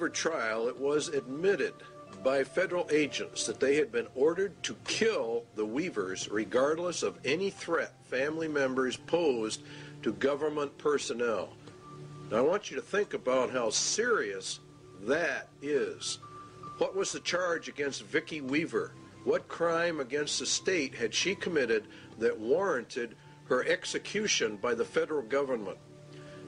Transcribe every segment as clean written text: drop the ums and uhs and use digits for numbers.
Weaver trial, it was admitted by federal agents that they had been ordered to kill the Weavers regardless of any threat family members posed to government personnel. Now I want you to think about how serious that is. What was the charge against Vicki Weaver? What crime against the state had she committed that warranted her execution by the federal government?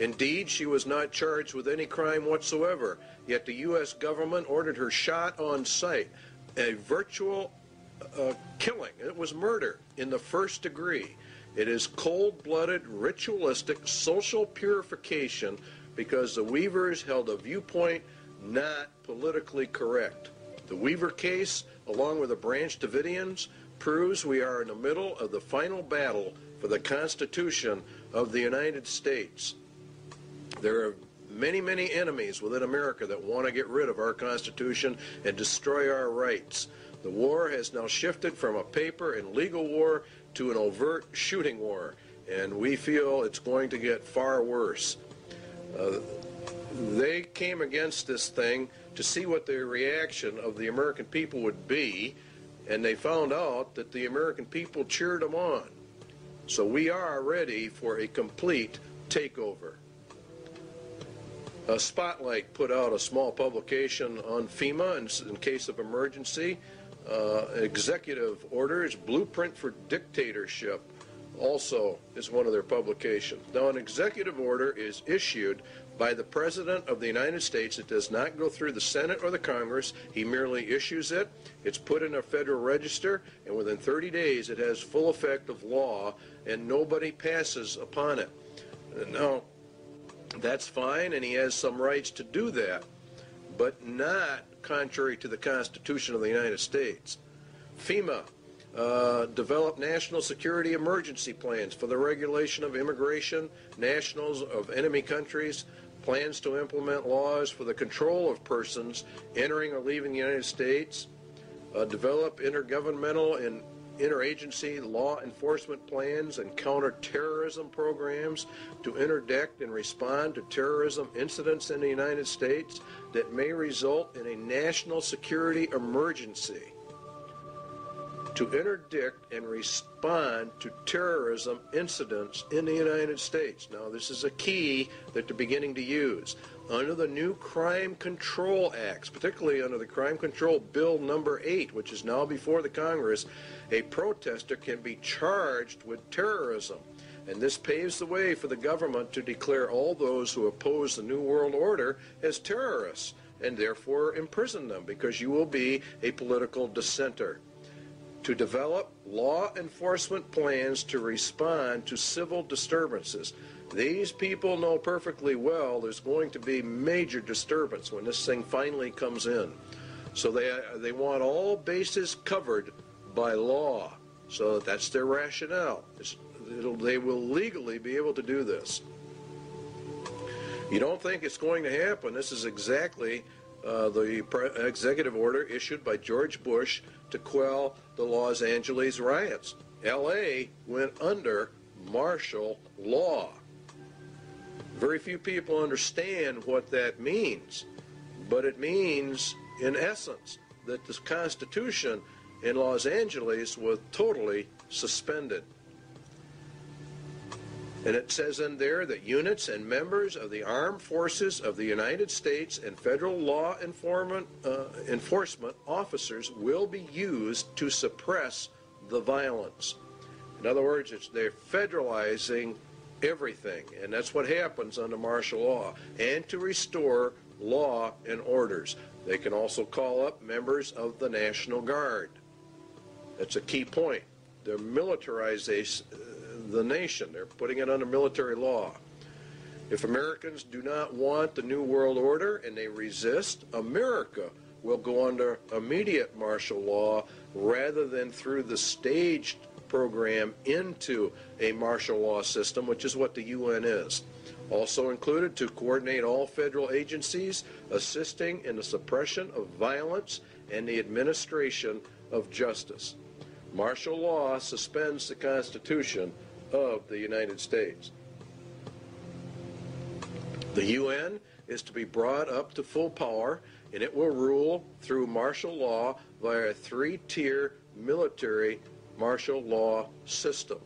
Indeed, she was not charged with any crime whatsoever, yet the U.S. government ordered her shot on sight, a virtual killing. It was murder in the first degree. It is cold-blooded, ritualistic, social purification because the Weavers held a viewpoint not politically correct. The Weaver case, along with the Branch Davidians, proves we are in the middle of the final battle for the Constitution of the United States. There are many, many enemies within America that want to get rid of our Constitution and destroy our rights. The war has now shifted from a paper and legal war to an overt shooting war, and we feel it's going to get far worse. They came against this thing to see what the reaction of the American people would be, and they found out that the American people cheered them on. So we are ready for a complete takeover. Spotlight put out a small publication on FEMA in case of emergency. Executive orders, Blueprint for Dictatorship, also is one of their publications. Now, an executive order is issued by the President of the United States. It does not go through the Senate or the Congress. He merely issues it. It's put in a federal register, and within 30 days it has full effect of law, and nobody passes upon it. Now, that's fine, and he has some rights to do that, but not contrary to the Constitution of the United States. FEMA developed national security emergency plans for the regulation of immigration, nationals of enemy countries, plans to implement laws for the control of persons entering or leaving the United States, develop intergovernmental and interagency law enforcement plans and counterterrorism programs to interdict and respond to terrorism incidents in the United States that may result in a national security emergency. To interdict and respond to terrorism incidents in the United States. Now, this is a key that they're beginning to use. Under the new Crime Control Acts, particularly under the Crime Control Bill number 8, which is now before the Congress, a protester can be charged with terrorism. And this paves the way for the government to declare all those who oppose the New World Order as terrorists, and therefore imprison them, because you will be a political dissenter. To develop law enforcement plans to respond to civil disturbances. These people know perfectly well there's going to be major disturbance when this thing finally comes in. So they want all bases covered by law. So that's their rationale. They will legally be able to do this. You don't think it's going to happen. This is exactly the executive order issued by George Bush to quell the Los Angeles riots. L.A. went under martial law. Very few people understand what that means, but it means, in essence, that the Constitution in Los Angeles was totally suspended. And it says in there that units and members of the armed forces of the United States and federal law enforcement officers will be used to suppress the violence. In other words, they're federalizing everything, and that's what happens under martial law, and to restore law and orders. They can also call up members of the National Guard. That's a key point. They're militarizing the nation. They're putting it under military law. If Americans do not want the New World Order and they resist, America will go under immediate martial law rather than through the staged program into a martial law system, which is what the UN is. Also included to coordinate all federal agencies assisting in the suppression of violence and the administration of justice. Martial law suspends the Constitution of the United States. The UN is to be brought up to full power, and it will rule through martial law via a three-tier military martial law system.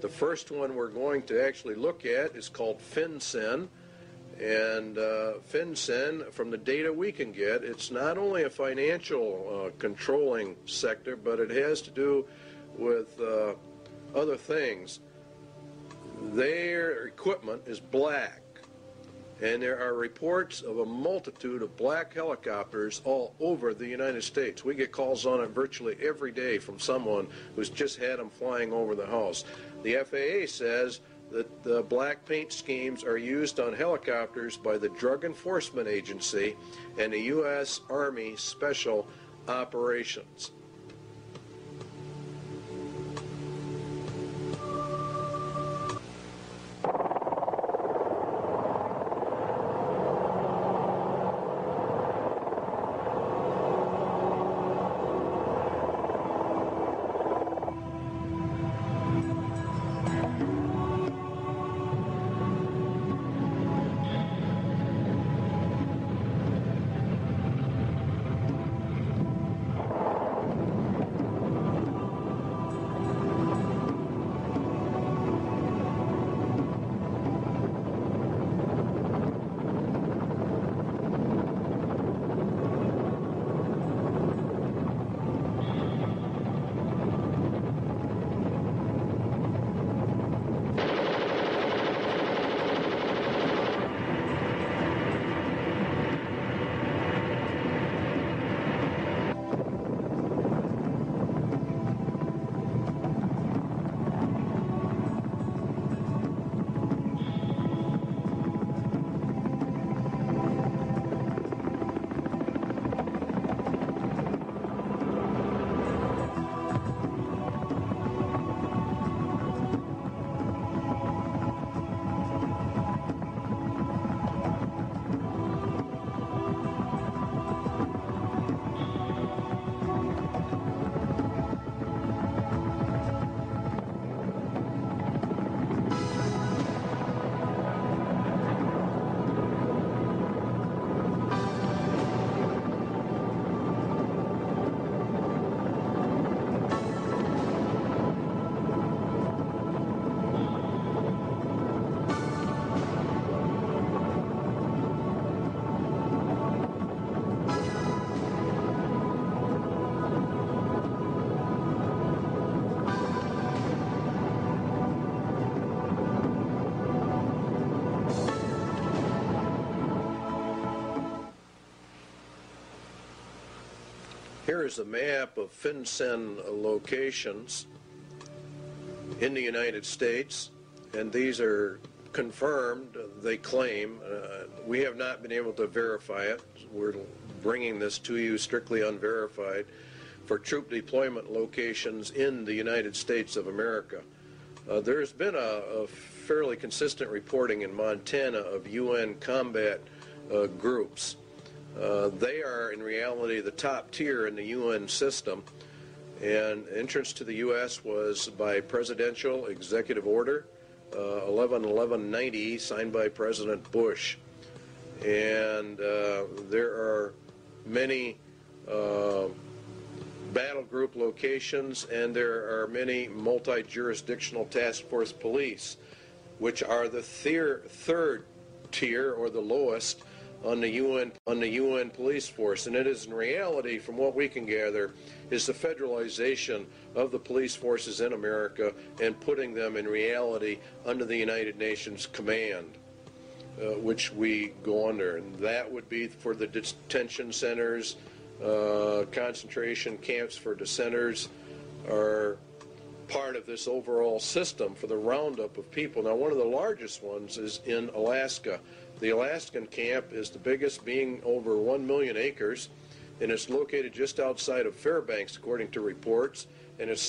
The first one we're going to actually look at is called FinCEN, and FinCEN, from the data we can get, it's not only a financial controlling sector, but it has to do with other things. Their equipment is black, and there are reports of a multitude of black helicopters all over the United States. We get calls on it virtually every day from someone who's just had them flying over the house. The FAA says that the black paint schemes are used on helicopters by the Drug Enforcement Agency and the U.S. Army Special Operations. Here is a map of FinCEN locations in the United States, and these are confirmed, they claim. We have not been able to verify it. We're bringing this to you strictly unverified for troop deployment locations in the United States of America. There's been a fairly consistent reporting in Montana of UN combat groups. They are in reality the top tier in the UN system, and entrance to the U.S. was by presidential executive order 11-1190 signed by President Bush. And there are many battle group locations, and there are many multi-jurisdictional task force police, which are the third tier, or the lowest, on the UN police force. And it is in reality, from what we can gather, is the federalization of the police forces in America and putting them in reality under the United Nations command, which we go under. And that would be for the detention centers, concentration camps for dissenters are part of this overall system for the roundup of people. Now, one of the largest ones is in Alaska. The Alaskan camp is the biggest, being over 1 million acres, and it's located just outside of Fairbanks, according to reports, and it's